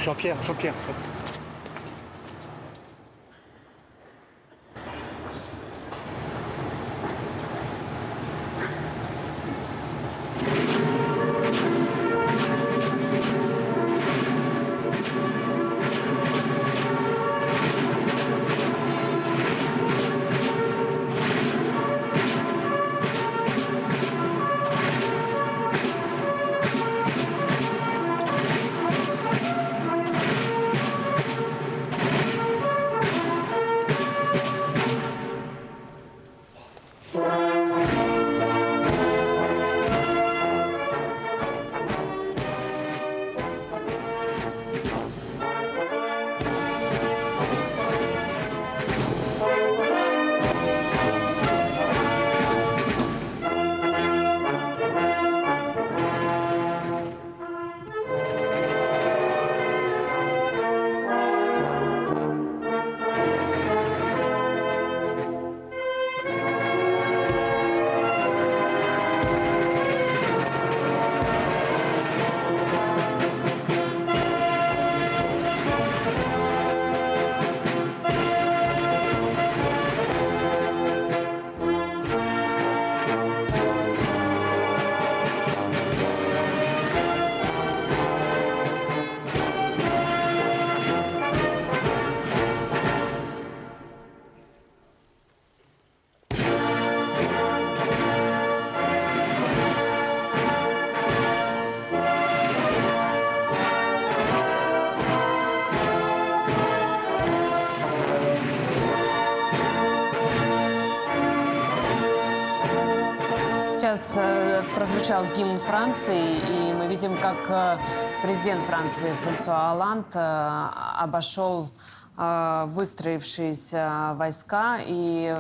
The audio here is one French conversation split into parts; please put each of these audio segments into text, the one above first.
Jean-Pierre. Сейчас прозвучал гимн Франции, и мы видим, как президент Франции Франсуа Олланд обошел выстроившиеся войска. И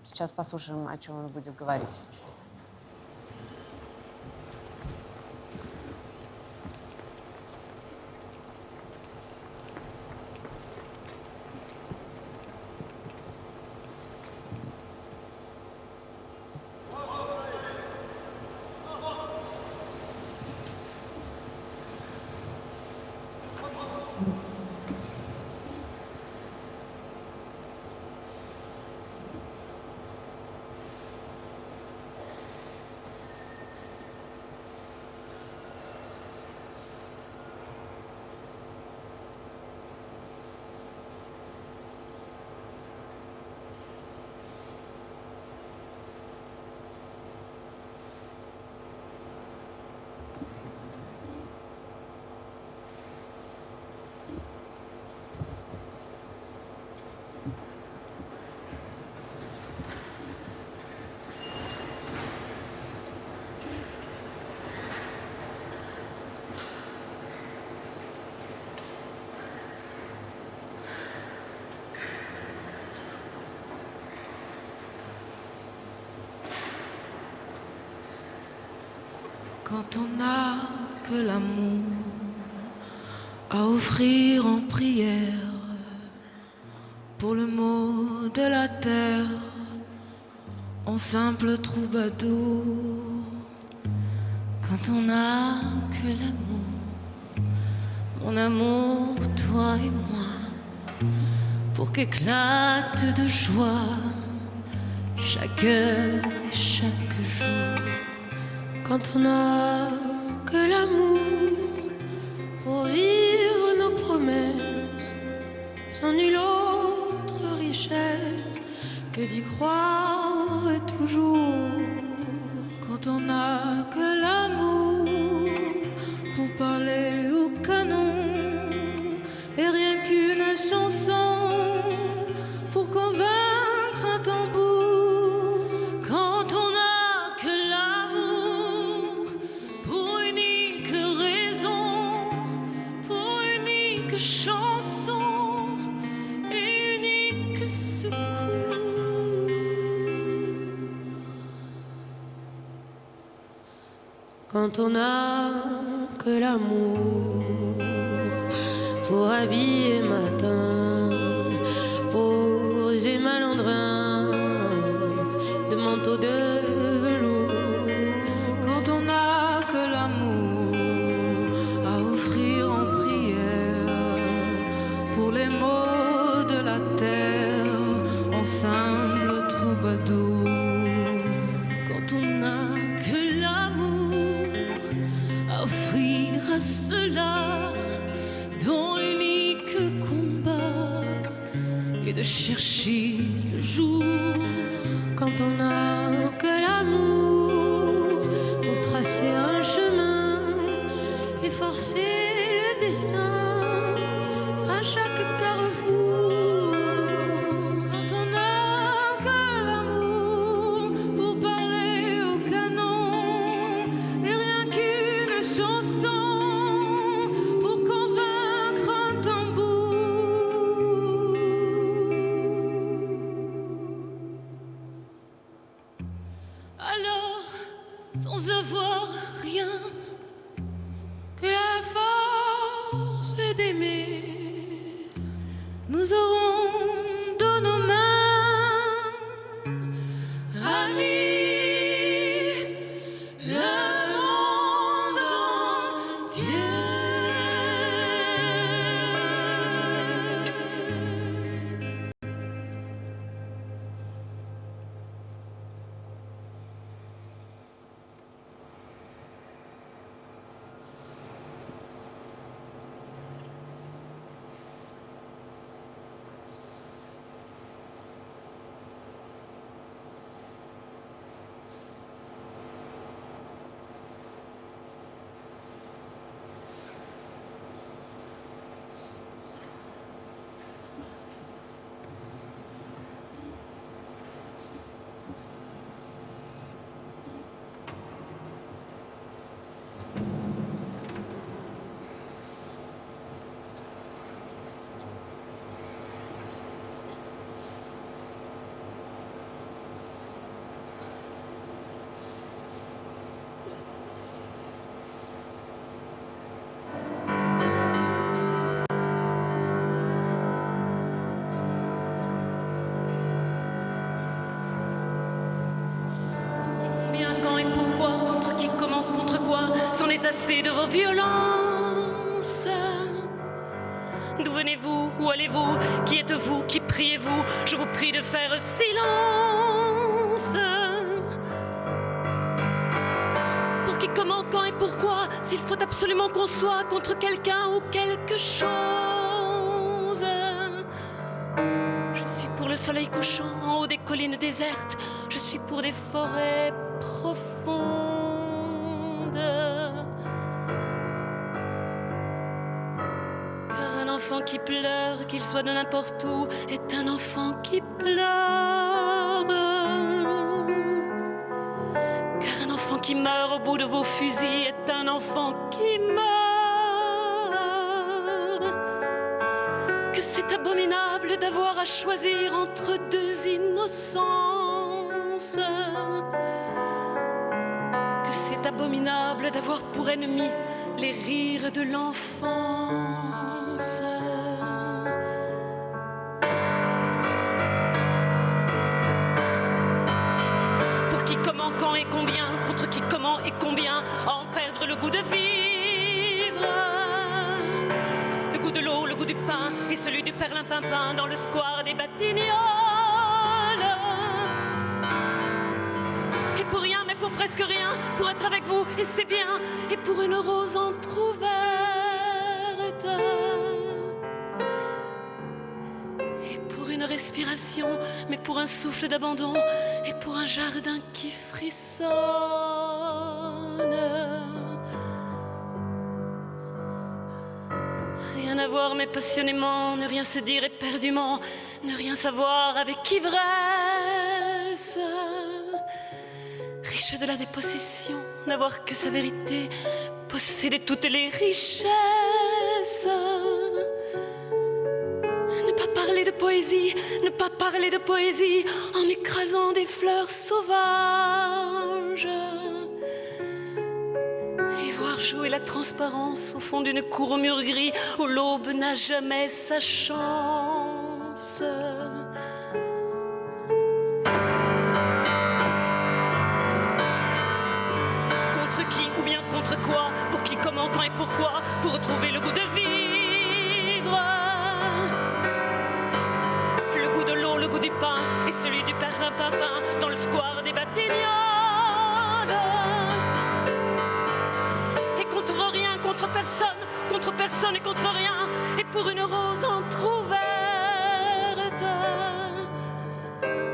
сейчас послушаем, о чем он будет говорить. Quand on n'a que l'amour à offrir en prière pour le mot de la terre, en simple troubadour. Quand on n'a que l'amour, mon amour, toi et moi, pour qu'éclate de joie chaque heure et chaque jour. Quand on n'a que l'amour pour vivre nos promesses, sans nulle autre richesse que d'y croire toujours. Quand on n'a que l'amour pour parler au canon et rien qu'une chanson pour convaincre un tambour. Quand on n'a que l'amour pour unique raison, pour unique chanson et unique secours. Quand on n'a que l'amour pour habiller matin, pour oser malandrin de manteau de velours. Quand on n'a que l'amour à offrir en prière la terre en simple troubadour. Quand on n'a que l'amour à offrir à ceux-là dont l'unique combat est de chercher le jour. Quand on n'a que l'amour pour tracer un chemin et forcer le destin à chaque carrefour. Quand on n'a que l'amour pour parler au canon et rien qu'une chanson pour convaincre un tambour. Alors, sans avoir rien que la force d'aimer, nous aurons dans nos mains, amis, le monde entier. C'en est assez de vos violences. D'où venez-vous? Où allez-vous? Qui êtes-vous? Qui priez-vous? Je vous prie de faire silence. Pour qui, comment, quand et pourquoi? S'il faut absolument qu'on soit contre quelqu'un ou quelque chose. Je suis pour le soleil couchant en haut des collines désertes. Je suis pour des forêts profondes. Car un enfant qui pleure, qu'il soit de n'importe où, est un enfant qui pleure. Car un enfant qui meurt au bout de vos fusils est un enfant qui meurt. Que c'est abominable d'avoir à choisir entre deux innocences. Que c'est abominable d'avoir pour ennemi les rires de l'enfance. Pour qui, comment, quand et combien, contre qui, comment et combien, en perdre le goût de vivre. Le goût de l'eau, le goût du pain et celui du perlimpinpin dans le square des Batignolles. Et pour rien, mais pour presque rien, pour être avec vous, et c'est bien, et pour une rose entrouverte, et pour une respiration, mais pour un souffle d'abandon, et pour un jardin qui frissonne. Rien à voir, mais passionnément, ne rien se dire éperdument, ne rien savoir avec ivresse. Riche de la dépossession, n'avoir que sa vérité, posséder toutes les richesses. Ne pas parler de poésie, ne pas parler de poésie, en écrasant des fleurs sauvages. Et voir jouer la transparence au fond d'une cour au mur gris, où l'aube n'a jamais sa chance. Qui ou bien contre quoi? Pour qui, comment, quand et pourquoi? Pour retrouver le goût de vivre. goût du pain et celui du perlimpinpin dans le square des Batignolles. Et contre rien, contre personne et contre rien, et pour une rose entrouverte,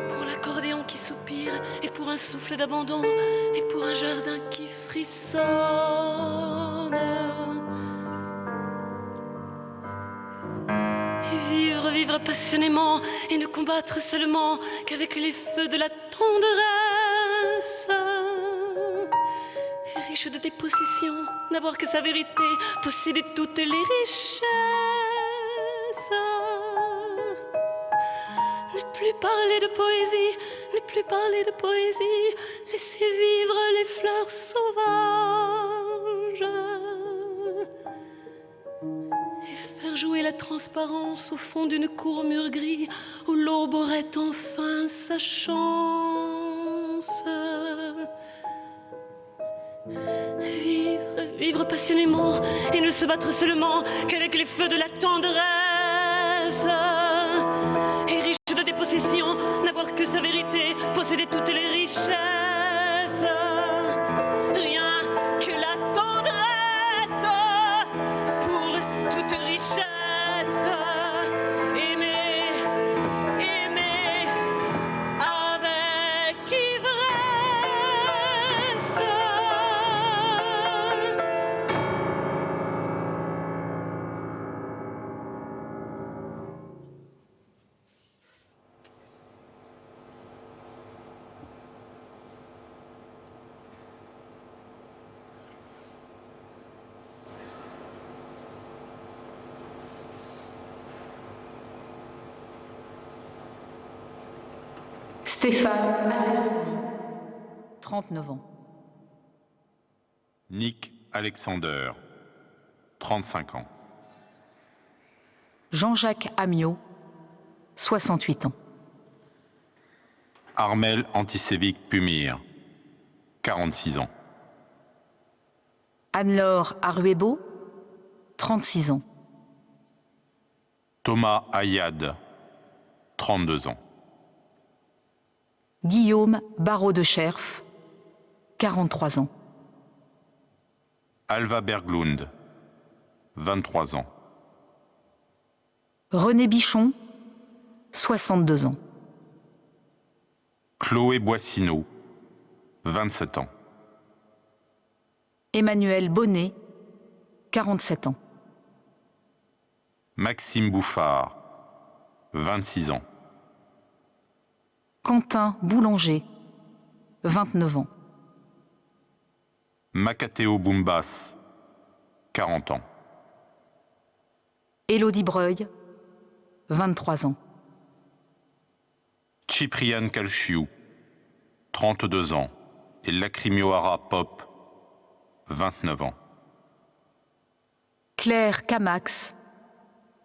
pour l'accordéon qui soupire, et pour un souffle d'abandon, et pour un jardin qui frissonne. Et vivre passionnément, et ne combattre seulement qu'avec les feux de la tendresse. Et riche de dépossession, n'avoir que sa vérité, posséder toutes les richesses. Ne plus parler de poésie, ne plus parler de poésie, laisser vivre les fleurs sauvages. Et faire jouer la transparence au fond d'une cour mur gris où l'aube aurait enfin sa chance. Vivre passionnément et ne se battre seulement qu'avec les feux de la tendresse. Et riche de dépossession, n'avoir que sa vérité, posséder toutes les richesses. Rien que la tendresse pour toute richesse. Aimer, aimer avec ivresse. Stéphane Albertini, 39 ans. Nick Alexander, 35 ans. Jean-Jacques Amiot, 68 ans. Armel Antisévic Pumir, 46 ans. Anne-Laure Aruebo, 36 ans. Thomas Ayad, 32 ans. Guillaume Barraud de Scherf, 43 ans. Alva Berglund, 23 ans. René Bichon, 62 ans. Chloé Boissineau, 27 ans. Emmanuel Bonnet, 47 ans. Maxime Bouffard, 26 ans. Quentin Boulanger, 29 ans. Makateo Boumbas, 40 ans. Élodie Breuil, 23 ans. Ciprian Calchiou, 32 ans. Et Lacrimioara Pop, 29 ans. Claire Camax,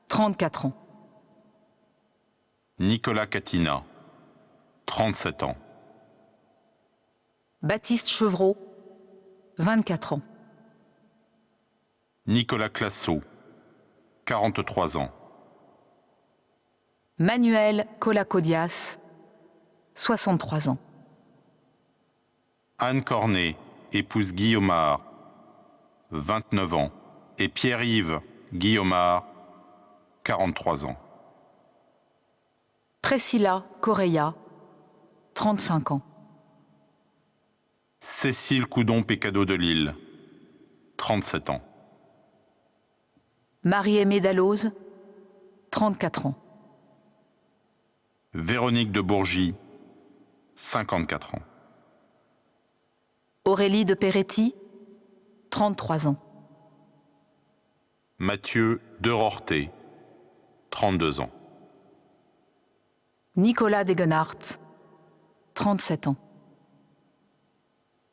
34 ans. Nicolas Catina, 37 ans. Baptiste Chevreau, 24 ans. Nicolas Classo, 43 ans. Manuel Colacodias, 63 ans. Anne Cornet, épouse Guillaumard, 29 ans. Et Pierre-Yves Guillaumard, 43 ans. Priscilla Correia, 35 ans. Cécile Coudon-Pécado de Lille, 37 ans. Marie-Aimée Dalloz, 34 ans. Véronique de Bourgie, 54 ans. Aurélie de Peretti, 33 ans. Mathieu de Rorté, 32 ans. Nicolas Degenhardt, 37 ans.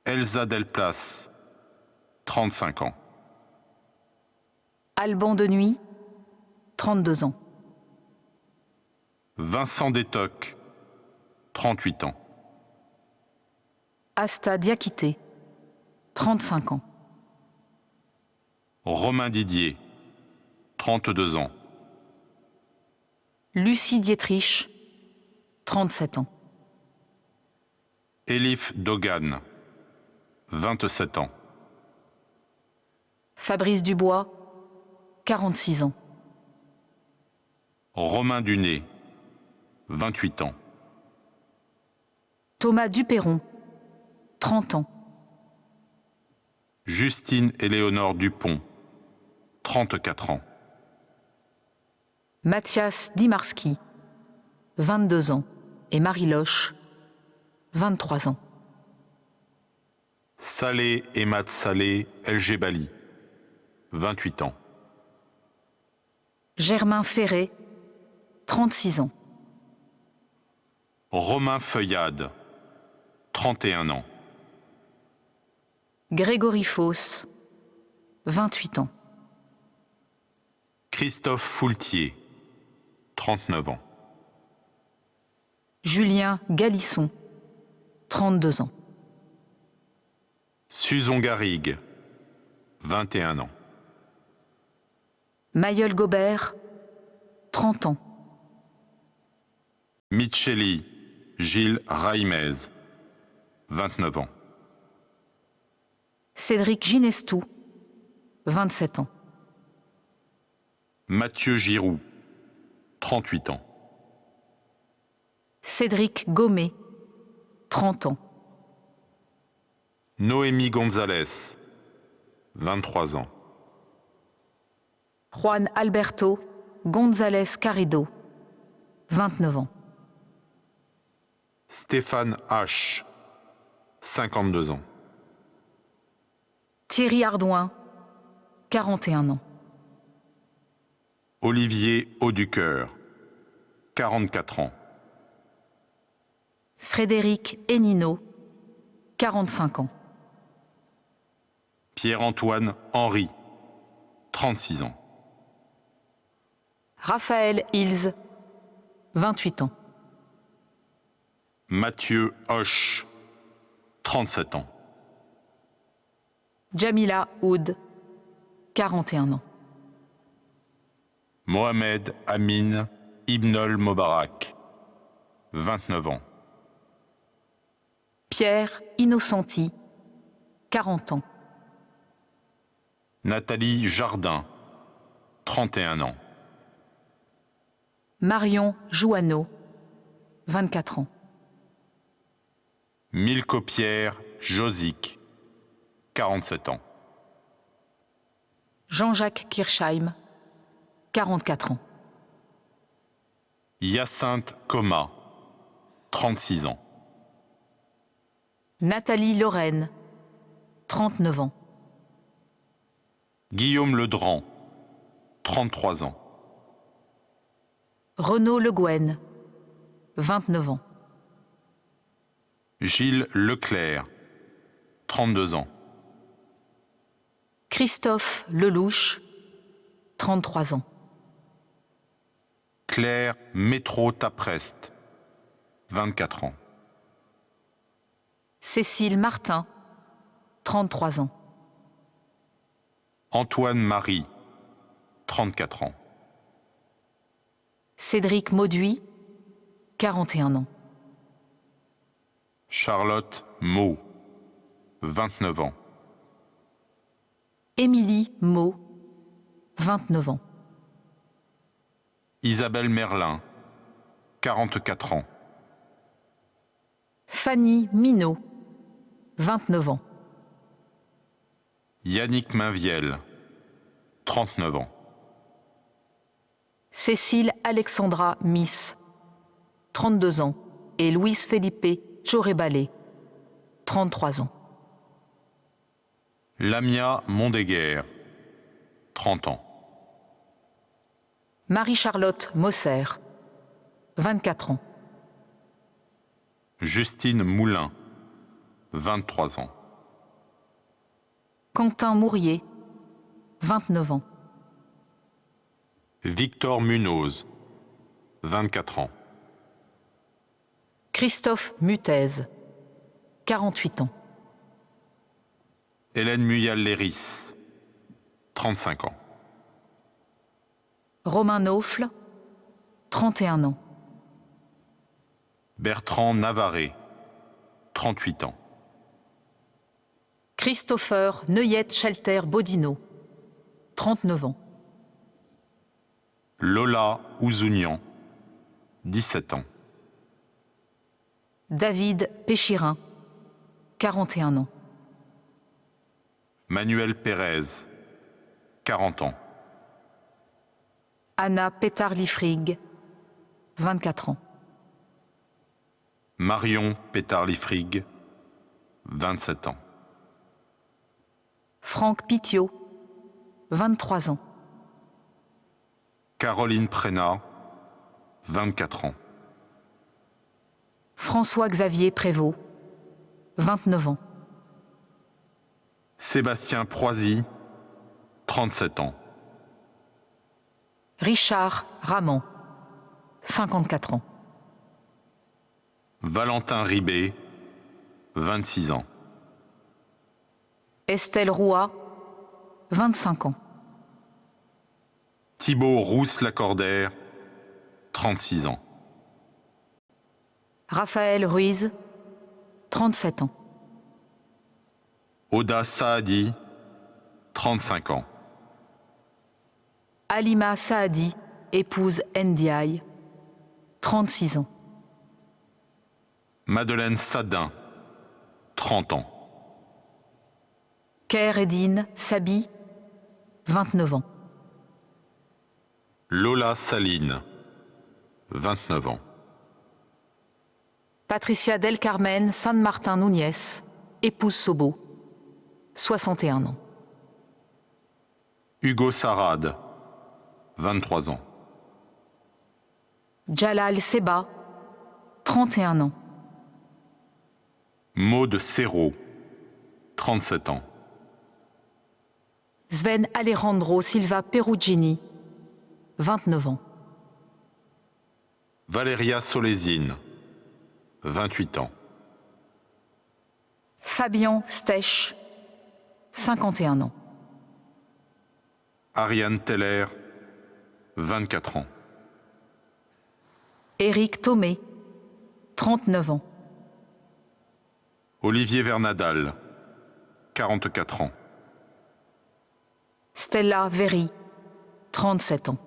Elsa Delplace, 35 ans. Alban de Nuit, 32 ans. Vincent Détoc, 38 ans. Asta Diakité, 35 ans. Romain Didier, 32 ans. Lucie Dietrich, 37 ans. Elif Dogan, 27 ans. Fabrice Dubois, 46 ans. Romain Duné, 28 ans. Thomas Duperron, 30 ans. Justine Éléonore Dupont, 34 ans. Mathias Dimarski, 22 ans. Et Marie Loche, 23 ans. Salé Emad Salé El Jebali, 28 ans. Germain Ferré, 36 ans. Romain Feuillade, 31 ans. Grégory Fosse, 28 ans. Christophe Foultier, 39 ans. Julien Galisson, 32 ans. Suzon Garrigue, 21 ans. Mayol Gobert, 30 ans. Micheli Gilles Raimez, 29 ans. Cédric Ginestou, 27 ans. Mathieu Giroux, 38 ans. Cédric Gomé, 30 ans. Noémie Gonzalez, 23 ans. Juan Alberto González Carrido, 29 ans. Stéphane H, 52 ans. Thierry Ardouin, 41 ans. Olivier Auducœur, 44 ans. Frédéric Hénino, 45 ans. Pierre-Antoine Henry, 36 ans. Raphaël Hills, 28 ans. Mathieu Hoche, 37 ans. Jamila Oud, 41 ans. Mohamed Amin Ibnol Mobarak, 29 ans. Pierre Innocenti, 40 ans. Nathalie Jardin, 31 ans. Marion Jouanneau, 24 ans. Milko-Pierre Josic, 47 ans. Jean-Jacques Kirchheim, 44 ans. Hyacinthe Coma, 36 ans. Nathalie Lorraine, 39 ans. Guillaume Ledran, 33 ans. Renaud Le Gouen, 29 ans. Gilles Leclerc, 32 ans. Christophe Lelouch, 33 ans. Claire Métro-Taprest, 24 ans. Cécile Martin, 33 ans. Antoine Marie, 34 ans. Cédric Mauduit, 41 ans. Charlotte Mau, 29 ans. Émilie Mau, 29 ans. Isabelle Merlin, 44 ans. Fanny Minot, 29 ans. Yannick Mainviel, 39 ans. Cécile Alexandra Miss, 32 ans. Et Louise Felipe Chorebalé, 33 ans. Lamia Mondéguer, 30 ans. Marie-Charlotte Mosser, 24 ans. Justine Moulin, 23 ans. Quentin Mourier, 29 ans. Victor Munoz, 24 ans. Christophe Mutez, 48 ans. Hélène Muyal-Léris, 35 ans. Romain Naufle, 31 ans. Bertrand Navarret, 38 ans. Christopher Neuillette Shelter Bodino, 39 ans. Lola Ouzounian, 17 ans. David Péchirin, 41 ans. Manuel Pérez, 40 ans. Anna Pétard-Lifrig, 24 ans. Marion Pétard-Lifrig, 27 ans. Franck Pitiot, 23 ans. Caroline Prénat, 24 ans. François-Xavier Prévost, 29 ans. Sébastien Proisy, 37 ans. Richard Ramand, 54 ans. Valentin Ribé, 26 ans. Estelle Roua, 25 ans. Thibaut Rousse-Lacordaire, 36 ans. Raphaël Ruiz, 37 ans. Oda Saadi, 35 ans. Halima Saadi, épouse Ndiaye, 36 ans. Madeleine Sadin, 30 ans. Ker Edine Sabi, 29 ans. Lola Saline, 29 ans. Patricia Del Carmen San Martin Núñez, épouse Sobo, 61 ans. Hugo Sarade, 23 ans. Jalal Seba, 31 ans. Maude Serrault, 37 ans. Sven Alejandro Silva Perugini, 29 ans. Valéria Solésine, 28 ans. Fabien Stech, 51 ans. Ariane Teller, 24 ans. Éric Thomé, 39 ans. Olivier Vernadal, 44 ans. Stella Véry, 37 ans.